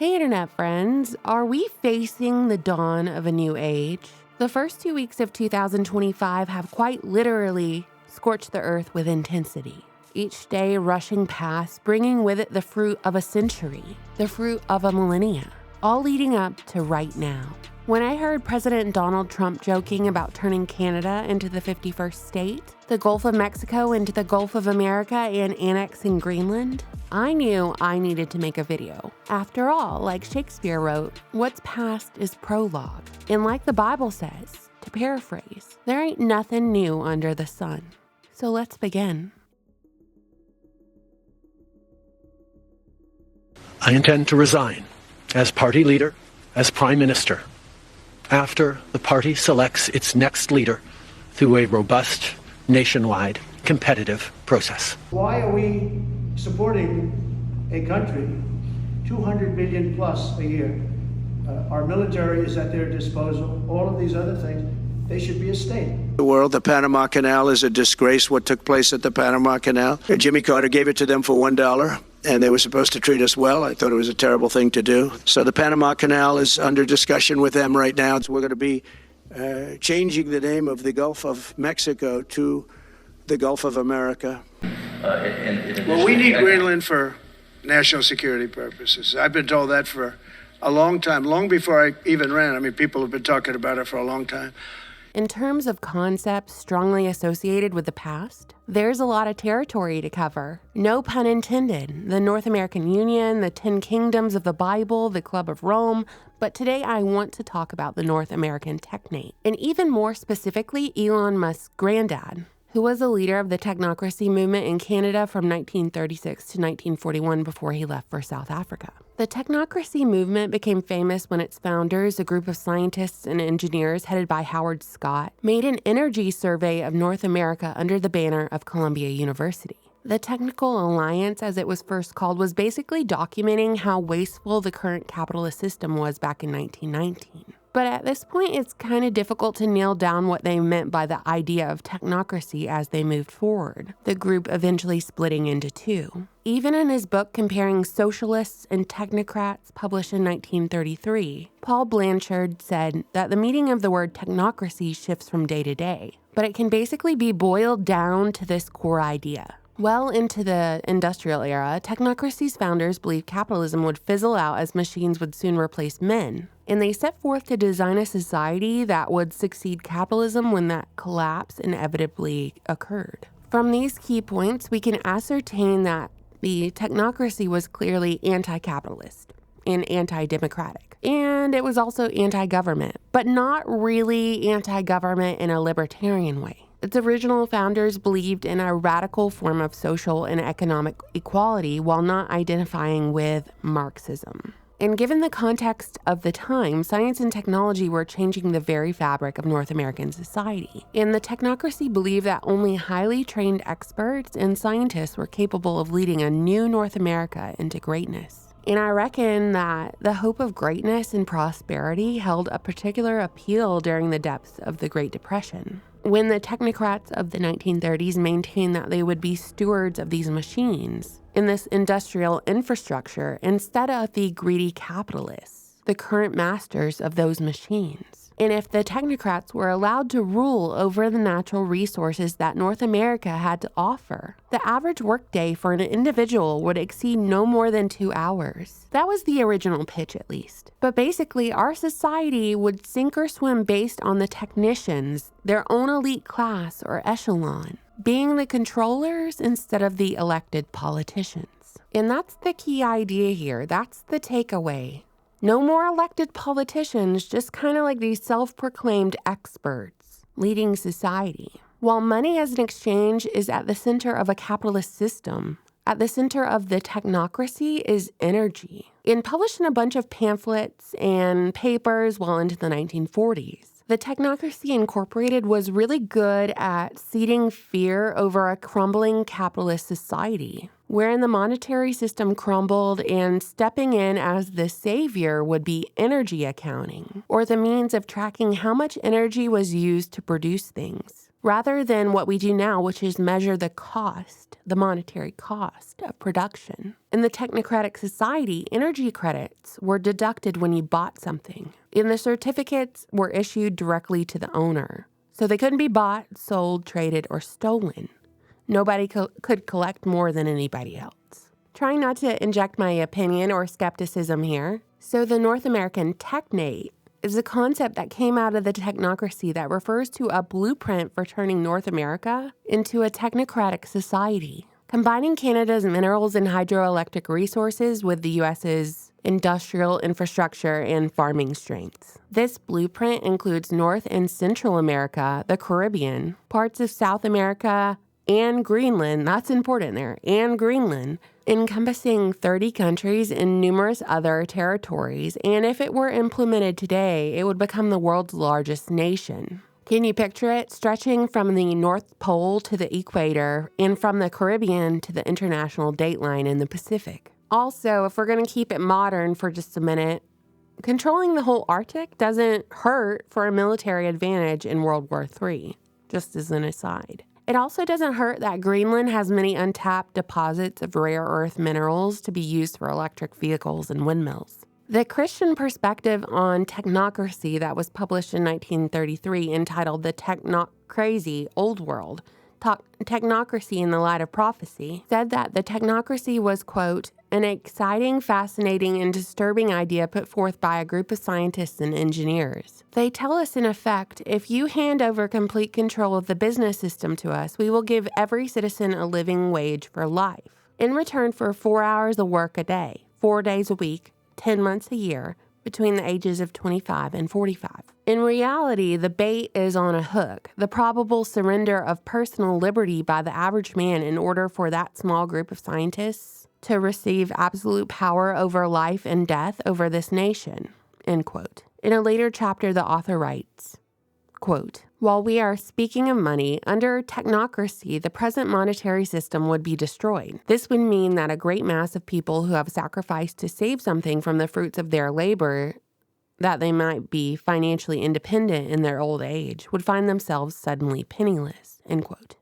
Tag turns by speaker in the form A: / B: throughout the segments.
A: Hey Internet friends, are we facing the dawn of a new age? The first 2 weeks of 2025 have quite literally scorched the earth with intensity. Each day rushing past, bringing with it the fruit of a century, the fruit of a millennia, all leading up to right now. When I heard President Donald Trump joking about turning Canada into the 51st state, the Gulf of Mexico into the Gulf of America, and annexing Greenland, I knew I needed to make a video. After all, like Shakespeare wrote, what's past is prologue. And like the Bible says, to paraphrase, there ain't nothing new under the sun. So let's begin.
B: I intend to resign as party leader, as prime minister, after the party selects its next leader through a robust, nationwide, competitive process.
C: Why are we supporting a country 200 billion plus a year? Our military is at their disposal. All of these other things, they should be a state.
D: The world, the Panama Canal is a disgrace, what took place at the Panama Canal. Jimmy Carter gave it to them for $1. And they were supposed to treat us well. I thought it was a terrible thing to do. So the Panama Canal is under discussion with them right now. So we're going to be changing the name of the Gulf of Mexico to the Gulf of America. Well, we need Greenland for national security purposes. I've been told that for a long time, long before I even ran. I mean, people have been talking about it for a long time.
A: In terms of concepts strongly associated with the past, there's a lot of territory to cover. No pun intended. The North American Union, the 10 Kingdoms of the Bible, the Club of Rome. But today I want to talk about the North American Technate, and even more specifically, Elon Musk's granddad, who was a leader of the technocracy movement in Canada from 1936 to 1941 before he left for South Africa. The technocracy movement became famous when its founders, a group of scientists and engineers headed by Howard Scott, made an energy survey of North America under the banner of Columbia University. The Technical Alliance, as it was first called, was basically documenting how wasteful the current capitalist system was back in 1919. But at this point, it's kind of difficult to nail down what they meant by the idea of technocracy as they moved forward, the group eventually splitting into two. Even in his book comparing socialists and technocrats, published in 1933, Paul Blanchard said that the meaning of the word technocracy shifts from day to day, but it can basically be boiled down to this core idea. Well into the industrial era, technocracy's founders believed capitalism would fizzle out as machines would soon replace men. And they set forth to design a society that would succeed capitalism when that collapse inevitably occurred. From these key points, we can ascertain that the technocracy was clearly anti-capitalist and anti-democratic. And it was also anti-government, but not really anti-government in a libertarian way. Its original founders believed in a radical form of social and economic equality while not identifying with Marxism. And given the context of the time, science and technology were changing the very fabric of North American society. And the technocracy believed that only highly trained experts and scientists were capable of leading a new North America into greatness. And I reckon that the hope of greatness and prosperity held a particular appeal during the depths of the Great Depression, when the technocrats of the 1930s maintained that they would be stewards of these machines in this industrial infrastructure instead of the greedy capitalists, the current masters of those machines. And if the technocrats were allowed to rule over the natural resources that North America had to offer, the average workday for an individual would exceed no more than 2 hours. That was the original pitch, at least. But basically, our society would sink or swim based on the technicians, their own elite class or echelon, being the controllers instead of the elected politicians. And that's the key idea here. That's the takeaway. No more elected politicians, just kind of like these self-proclaimed experts leading society. While money as an exchange is at the center of a capitalist system, at the center of the technocracy is energy. And published in a bunch of pamphlets and papers well into the 1940s. The Technocracy Incorporated was really good at seeding fear over a crumbling capitalist society, wherein the monetary system crumbled and stepping in as the savior would be energy accounting, or the means of tracking how much energy was used to produce things. rather than what we do now, which is measure the cost, the monetary cost of production. In the technocratic society, energy credits were deducted when you bought something, and the certificates were issued directly to the owner. So they couldn't be bought, sold, traded, or stolen. Nobody could collect more than anybody else. Trying not to inject my opinion or skepticism here. So the North American Technate is a concept that came out of the technocracy that refers to a blueprint for turning North America into a technocratic society, combining Canada's minerals and hydroelectric resources with the U.S.'s industrial infrastructure and farming strengths. This blueprint includes North and Central America, the Caribbean, parts of South America, and Greenland, that's important there, and Greenland, encompassing 30 countries and numerous other territories, and if it were implemented today, it would become the world's largest nation. Can you picture it? Stretching from the North Pole to the equator, and from the Caribbean to the international dateline in the Pacific. Also, if we're going to keep it modern for just a minute, controlling the whole Arctic doesn't hurt for a military advantage in World War III, just as an aside. It also doesn't hurt that Greenland has many untapped deposits of rare earth minerals to be used for electric vehicles and windmills. The Christian perspective on technocracy that was published in 1933, entitled The Technocrazy Old World, Technocracy in the Light of Prophecy, said that the technocracy was, quote, an exciting, fascinating, and disturbing idea put forth by a group of scientists and engineers. They tell us, in effect, if you hand over complete control of the business system to us, we will give every citizen a living wage for life, in return for 4 hours of work a day, 4 days a week, 10 months a year, between the ages of 25 and 45. In reality, the bait is on a hook, the probable surrender of personal liberty by the average man in order for that small group of scientists to receive absolute power over life and death over this nation, end quote. In a later chapter, the author writes, quote, while we are speaking of money, under technocracy, the present monetary system would be destroyed. This would mean that a great mass of people who have sacrificed to save something from the fruits of their labor, that they might be financially independent in their old age, would find themselves suddenly penniless, end quote.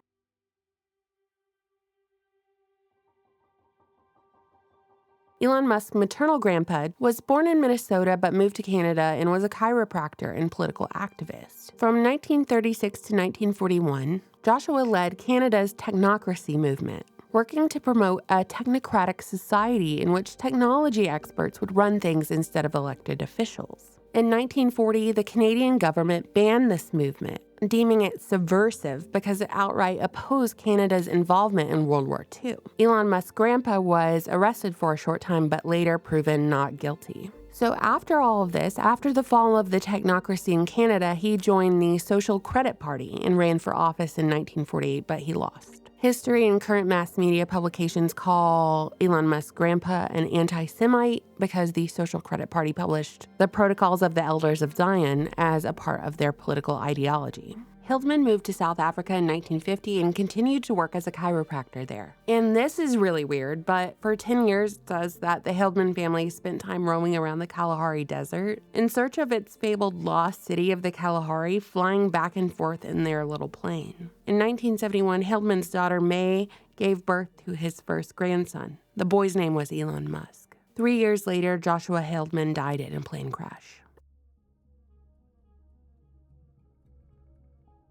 A: Elon Musk's maternal grandpa was born in Minnesota but moved to Canada and was a chiropractor and political activist. From 1936 to 1941, Joshua led Canada's technocracy movement, working to promote a technocratic society in which technology experts would run things instead of elected officials. In 1940, the Canadian government banned this movement, deeming it subversive because it outright opposed Canada's involvement in World War II. Elon Musk's grandpa was arrested for a short time, but later proven not guilty. So after all of this, after the fall of the technocracy in Canada, he joined the Social Credit Party and ran for office in 1948, but he lost. History and current mass media publications call Elon Musk's grandpa an anti-Semite because the Social Credit Party published the Protocols of the Elders of Zion as a part of their political ideology. Hildman moved to South Africa in 1950 and continued to work as a chiropractor there. And this is really weird, but for 10 years it says that the Hildman family spent time roaming around the Kalahari Desert in search of its fabled lost city of the Kalahari, flying back and forth in their little plane. In 1971, Hildman's daughter May gave birth to his first grandson. The boy's name was Elon Musk. 3 years later, Joshua Hildman died in a plane crash.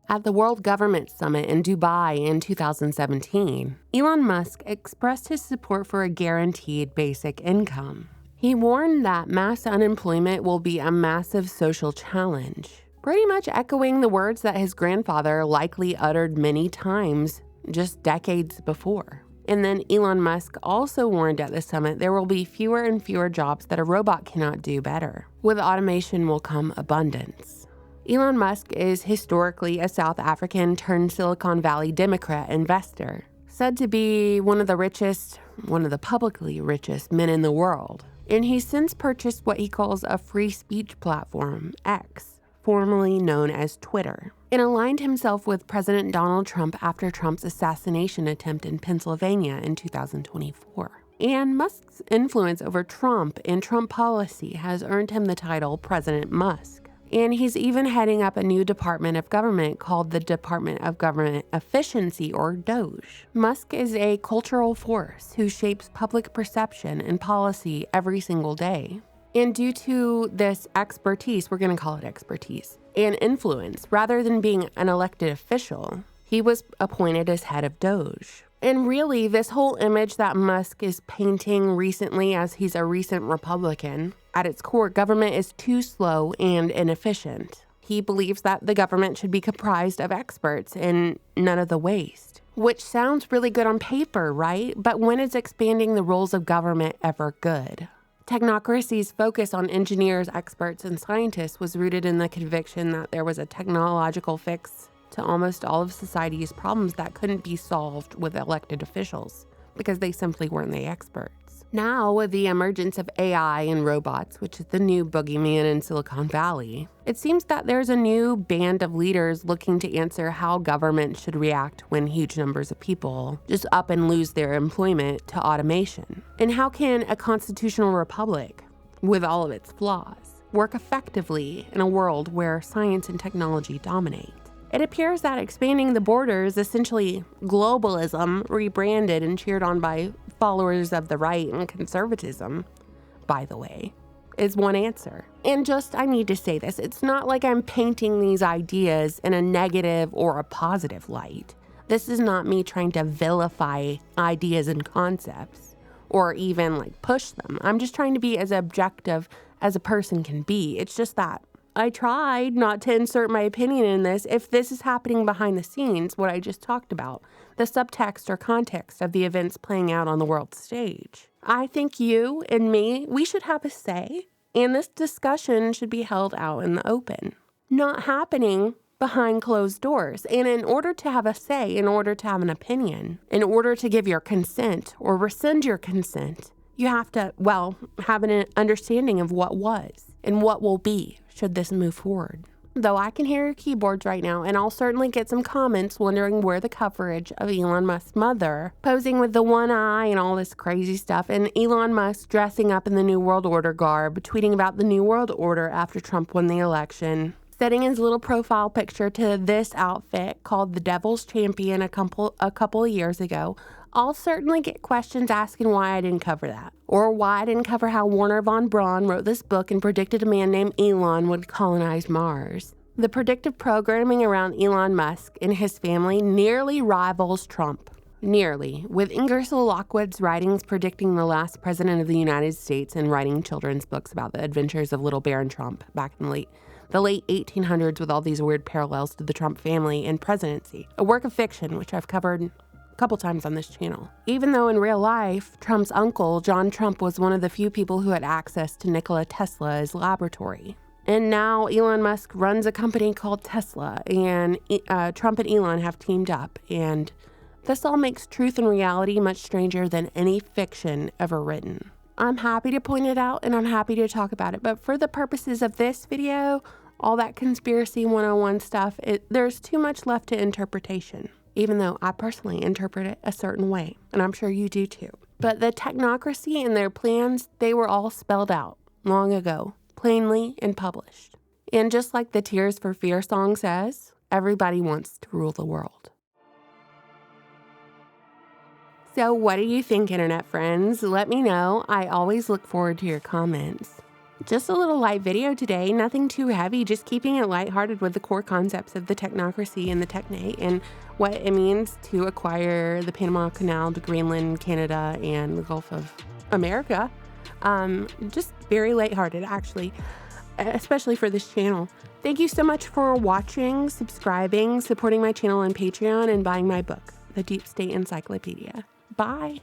A: At the World Government Summit in Dubai in 2017, Elon Musk expressed his support for a guaranteed basic income. He warned that mass unemployment will be a massive social challenge, pretty much echoing the words that his grandfather likely uttered many times just decades before. And then Elon Musk also warned at the summit there will be fewer and fewer jobs that a robot cannot do better. With automation will come abundance. Elon Musk is historically a South African turned Silicon Valley Democrat investor, said to be one of the publicly richest men in the world. And he's since purchased what he calls a free speech platform, X, formerly known as Twitter, and aligned himself with President Donald Trump after Trump's assassination attempt in Pennsylvania in 2024. And Musk's influence over Trump and Trump policy has earned him the title President Musk. And he's even heading up a new department of government called the Department of Government Efficiency, or DOGE. Musk is a cultural force who shapes public perception and policy every single day. And due to this expertise, we're going to call it expertise, and influence, rather than being an elected official, he was appointed as head of DOGE. And really, this whole image that Musk is painting recently as he's a recent Republican, at its core, government is too slow and inefficient. He believes that the government should be comprised of experts and none of the waste. Which sounds really good on paper, right? But when is expanding the roles of government ever good? Technocracy's focus on engineers, experts, and scientists was rooted in the conviction that there was a technological fix to almost all of society's problems that couldn't be solved with elected officials because they simply weren't the experts. Now, with the emergence of AI and robots, which is the new boogeyman in Silicon Valley, it seems that there's a new band of leaders looking to answer how government should react when huge numbers of people just up and lose their employment to automation. And how can a constitutional republic, with all of its flaws, work effectively in a world where science and technology dominate? It appears that expanding the borders, essentially globalism, rebranded and cheered on by followers of the right and conservatism, by the way, is one answer. And I need to say this, it's not like I'm painting these ideas in a negative or a positive light. This is not me trying to vilify ideas and concepts or even push them. I'm just trying to be as objective as a person can be. It's just that I tried not to insert my opinion in this if this is happening behind the scenes, what I just talked about, the subtext or context of the events playing out on the world stage. I think you and me, we should have a say, and this discussion should be held out in the open, not happening behind closed doors. And in order to have a say, in order to have an opinion, in order to give your consent or rescind your consent, you have to, have an understanding of what was and what will be should this move forward. Though I can hear your keyboards right now, and I'll certainly get some comments wondering where the coverage of Elon Musk's mother posing with the one eye and all this crazy stuff, and Elon Musk dressing up in the New World Order garb, tweeting about the New World Order after Trump won the election, setting his little profile picture to this outfit called the Devil's Champion a couple of years ago. I'll certainly get questions asking why I didn't cover that, or why I didn't cover how Wernher von Braun wrote this book and predicted a man named Elon would colonize Mars. The predictive programming around Elon Musk and his family nearly rivals Trump. Nearly, with Ingersoll Lockwood's writings predicting the last president of the United States and writing children's books about the adventures of little Baron Trump back in the late 1800s, with all these weird parallels to the Trump family and presidency. A work of fiction, which I've covered couple times on this channel. Even though in real life, Trump's uncle, John Trump, was one of the few people who had access to Nikola Tesla's laboratory. And now Elon Musk runs a company called Tesla, and Trump and Elon have teamed up. And this all makes truth and reality much stranger than any fiction ever written. I'm happy to point it out, and I'm happy to talk about it. But for the purposes of this video, all that conspiracy 101 stuff, there's too much left to interpretation. Even though I personally interpret it a certain way, and I'm sure you do too. But the technocracy and their plans, they were all spelled out long ago, plainly and published. And just like the Tears for Fear song says, everybody wants to rule the world. So what do you think, internet friends? Let me know. I always look forward to your comments. Just a little light video today, nothing too heavy, just keeping it lighthearted with the core concepts of the technocracy and the Technate and what it means to acquire the Panama Canal to Greenland, Canada, and the Gulf of America. Just very lighthearted, actually, especially for this channel. Thank you so much for watching, subscribing, supporting my channel on Patreon, and buying my book, The Deep State Encyclopedia. Bye.